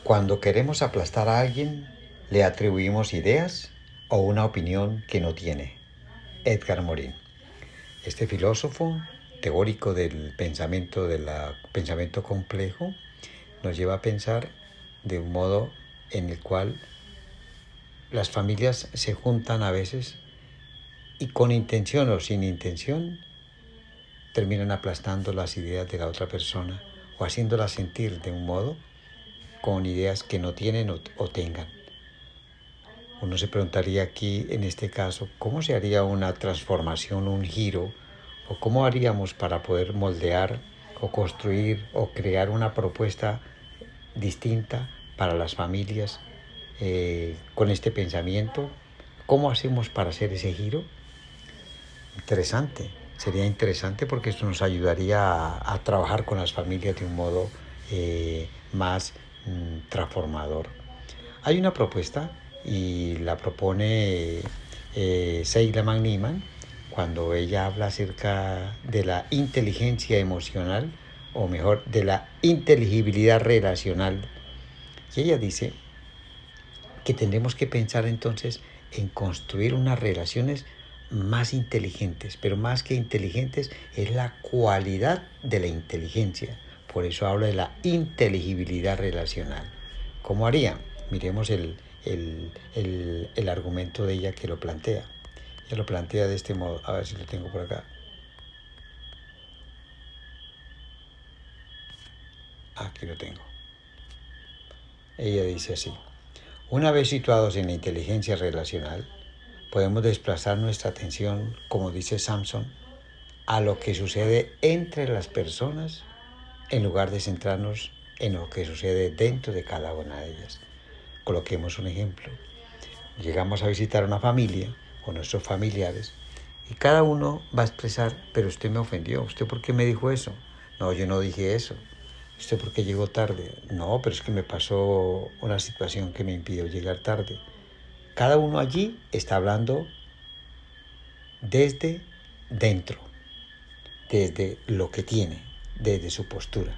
Cuando queremos aplastar a alguien, le atribuimos ideas o una opinión que no tiene. Edgar Morin. Este filósofo teórico del pensamiento complejo nos lleva a pensar de un modo en el cual las familias se juntan a veces y con intención o sin intención terminan aplastando las ideas de la otra persona o haciéndola sentir de un modo con ideas que no tienen o tengan. Uno se preguntaría aquí, en este caso, ¿cómo se haría una transformación, un giro? ¿O cómo haríamos para poder moldear o construir o crear una propuesta distinta para las familias con este pensamiento? ¿Cómo hacemos para hacer ese giro? Interesante, sería interesante porque esto nos ayudaría a trabajar con las familias de un modo más transformador. Hay una propuesta y la propone Sheila McNiman cuando ella habla acerca de la inteligencia emocional, o mejor, de la inteligibilidad relacional. Y ella dice que tendremos que pensar entonces en construir unas relaciones más inteligentes, pero más que inteligentes es la cualidad de la inteligencia. Por eso habla de la inteligibilidad relacional. ¿Cómo haría? Miremos el argumento de ella que lo plantea. Ella lo plantea de este modo. A ver si lo tengo por acá. Aquí lo tengo. Ella dice así. Una vez situados en la inteligencia relacional, podemos desplazar nuestra atención, como dice Samson, a lo que sucede entre las personas en lugar de centrarnos en lo que sucede dentro de cada una de ellas. Coloquemos un ejemplo. Llegamos a visitar a una familia o nuestros familiares y cada uno va a expresar, pero usted me ofendió, ¿usted por qué me dijo eso? No, yo no dije eso. ¿Usted por qué llegó tarde? No, pero es que me pasó una situación que me impidió llegar tarde. Cada uno allí está hablando desde dentro, desde lo que tiene, desde su postura.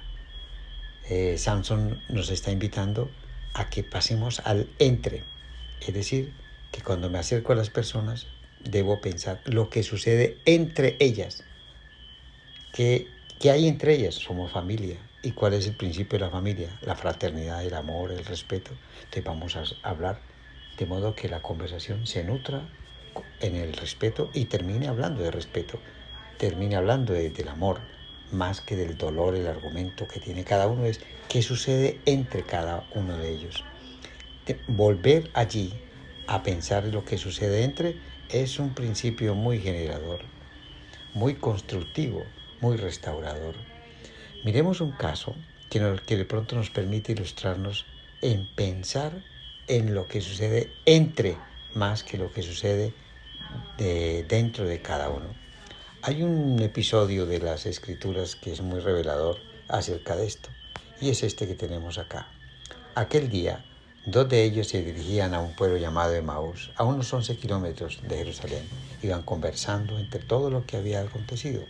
Samson nos está invitando a que pasemos al entre, es decir, que cuando me acerco a las personas debo pensar lo que sucede entre ellas. ¿Qué hay entre ellas? Somos familia. ¿Y cuál es el principio de la familia? La fraternidad, el amor, el respeto. Entonces vamos a hablar de modo que la conversación se nutra en el respeto y termine hablando de respeto, termine hablando del amor, más que del dolor. El argumento que tiene cada uno es qué sucede entre cada uno de ellos. Volver allí a pensar lo que sucede entre es un principio muy generador, muy constructivo, muy restaurador. Miremos un caso que de pronto nos permite ilustrarnos en pensar en lo que sucede entre más que lo que sucede dentro de cada uno. Hay un episodio de las Escrituras que es muy revelador acerca de esto, y es este que tenemos acá. Aquel día, dos de ellos se dirigían a un pueblo llamado Emaús, a unos 11 kilómetros de Jerusalén. Iban conversando entre todo lo que había acontecido.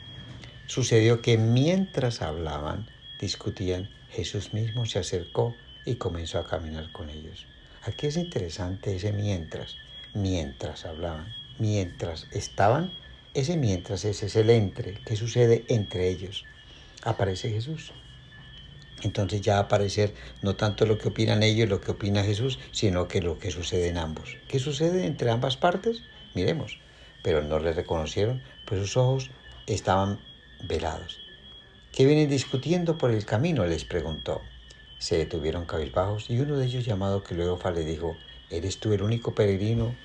Sucedió que mientras hablaban, discutían, Jesús mismo se acercó y comenzó a caminar con ellos. Aquí es interesante ese mientras hablaban, mientras estaban, ese mientras, ese es el entre, ¿qué sucede entre ellos? Aparece Jesús. Entonces ya va a aparecer no tanto lo que opinan ellos, lo que opina Jesús, sino que lo que sucede en ambos. ¿Qué sucede entre ambas partes? Miremos. Pero no le reconocieron, pues sus ojos estaban velados. ¿Qué vienen discutiendo por el camino?, les preguntó. Se detuvieron cabizbajos y uno de ellos, llamado Cleofa, le dijo, ¿eres tú el único peregrino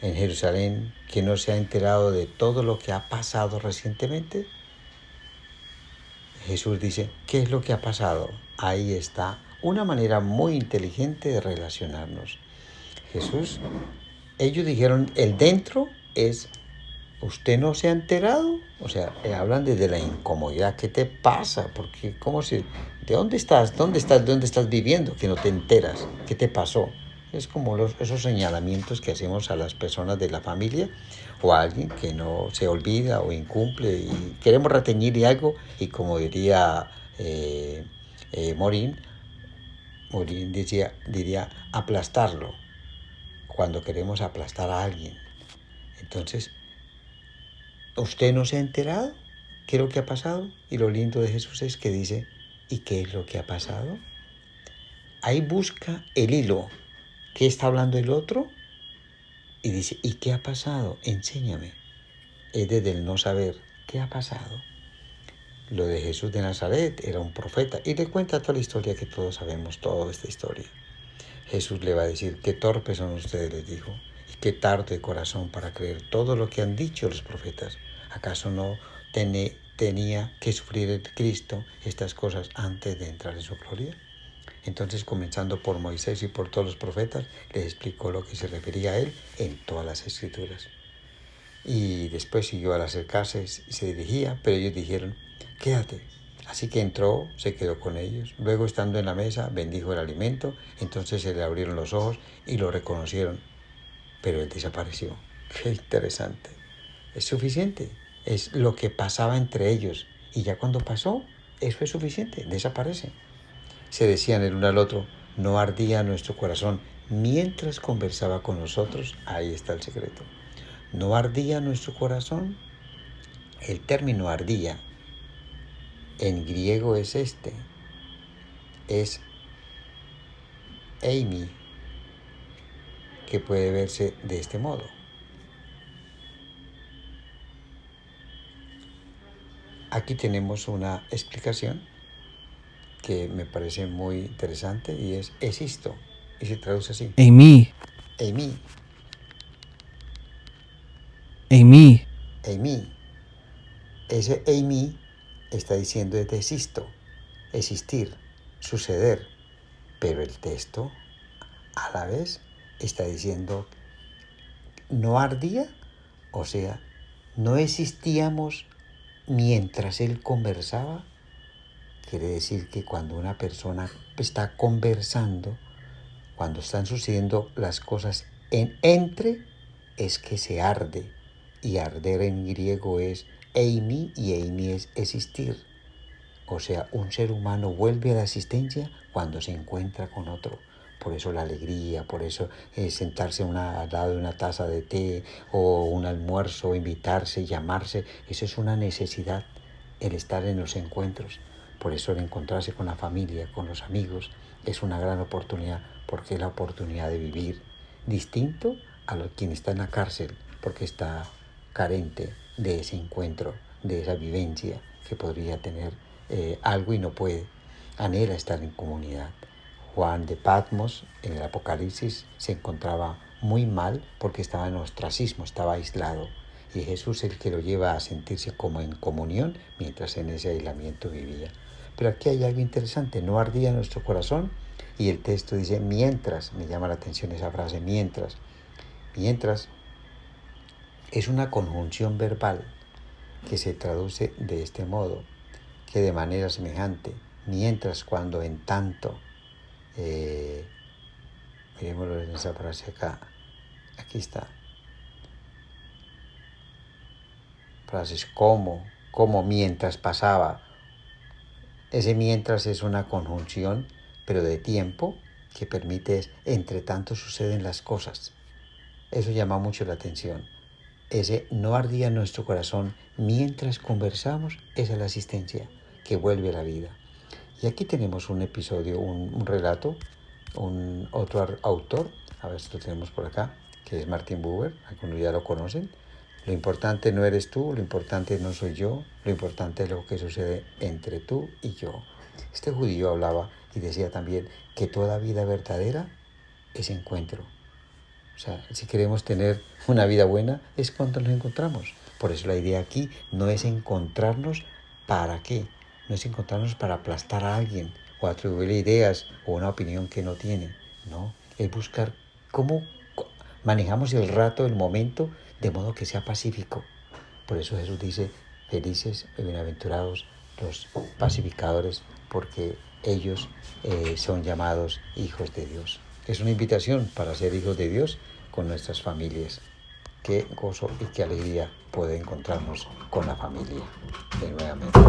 en Jerusalén que no se ha enterado de todo lo que ha pasado recientemente? Jesús dice, ¿qué es lo que ha pasado? Ahí está una manera muy inteligente de relacionarnos. Jesús, ellos dijeron, el dentro es, ¿usted no se ha enterado? O sea, hablan desde la incomodidad. ¿Qué te pasa? Porque, ¿cómo se, ¿de dónde estás? ¿Dónde estás? ¿Dónde estás viviendo? Que no te enteras. ¿Qué te pasó? Es como esos señalamientos que hacemos a las personas de la familia o a alguien que no se olvida o incumple y queremos reteñir algo y como diría Morín, Morín diría aplastarlo, cuando queremos aplastar a alguien. Entonces, ¿usted no se ha enterado qué es lo que ha pasado? Y lo lindo de Jesús es que dice, ¿y qué es lo que ha pasado? Ahí busca el hilo. ¿Qué está hablando el otro? Y dice, ¿y qué ha pasado? Enséñame. Es desde el no saber, ¿qué ha pasado? Lo de Jesús de Nazaret era un profeta. Y le cuenta toda la historia que todos sabemos, toda esta historia. Jesús le va a decir, qué torpes son ustedes, les dijo, y qué tardo de corazón para creer todo lo que han dicho los profetas. ¿Acaso no tenía que sufrir el Cristo estas cosas antes de entrar en su gloria? Entonces, comenzando por Moisés y por todos los profetas, les explicó lo que se refería a él en todas las escrituras. Y después siguió al acercarse y se dirigía, pero ellos dijeron, quédate. Así que entró, se quedó con ellos. Luego, estando en la mesa, bendijo el alimento. Entonces se le abrieron los ojos y lo reconocieron, pero él desapareció. Qué interesante. Es suficiente. Es lo que pasaba entre ellos. Y ya cuando pasó, eso es suficiente. Desaparece. Se decían el uno al otro, no ardía nuestro corazón mientras conversaba con nosotros. Ahí está el secreto. No ardía nuestro corazón. El término ardía en griego es es eimi, que puede verse de este modo. Aquí tenemos una explicación que me parece muy interesante y es existo, y se traduce así. Eimi. Eimi. Eimi. Eimi. Ese eimi está diciendo es existo, existir, suceder, pero el texto a la vez está diciendo no ardía, o sea, no existíamos mientras él conversaba. Quiere decir que cuando una persona está conversando, cuando están sucediendo las cosas entre, es que se arde. Y arder en griego es eimi, y eimi es existir. O sea, un ser humano vuelve a la existencia cuando se encuentra con otro. Por eso la alegría, por eso sentarse al lado de una taza de té o un almuerzo, invitarse, llamarse, eso es una necesidad, el estar en los encuentros. Por eso el encontrarse con la familia, con los amigos, es una gran oportunidad, porque es la oportunidad de vivir distinto a quien está en la cárcel, porque está carente de ese encuentro, de esa vivencia que podría tener algo y no puede. Anhela estar en comunidad. Juan de Patmos, en el Apocalipsis, se encontraba muy mal porque estaba en ostracismo, estaba aislado. Y Jesús es el que lo lleva a sentirse como en comunión mientras en ese aislamiento vivía. Pero aquí hay algo interesante, no ardía nuestro corazón. Y el texto dice, mientras, me llama la atención esa frase, mientras. Mientras es una conjunción verbal que se traduce de este modo, que de manera semejante, mientras, cuando, en tanto, miremoslo en esa frase acá, aquí está, frases como, mientras pasaba. Ese mientras es una conjunción, pero de tiempo, que permite, entre tanto suceden las cosas. Eso llama mucho la atención. Ese no ardía en nuestro corazón mientras conversamos, esa es la asistencia que vuelve a la vida. Y aquí tenemos un episodio, un relato, otro autor, a ver si lo tenemos por acá, que es Martin Buber, algunos ya lo conocen. Lo importante no eres tú, lo importante no soy yo, lo importante es lo que sucede entre tú y yo. Este judío hablaba y decía también que toda vida verdadera es encuentro. O sea, si queremos tener una vida buena es cuando nos encontramos. Por eso la idea aquí no es encontrarnos para qué, no es encontrarnos para aplastar a alguien o atribuirle ideas o una opinión que no tiene. No, es buscar cómo manejamos el rato, el momento, de modo que sea pacífico. Por eso Jesús dice, felices y bienaventurados los pacificadores, porque ellos son llamados hijos de Dios. Es una invitación para ser hijos de Dios con nuestras familias. Qué gozo y qué alegría poder encontrarnos con la familia de nuevamente.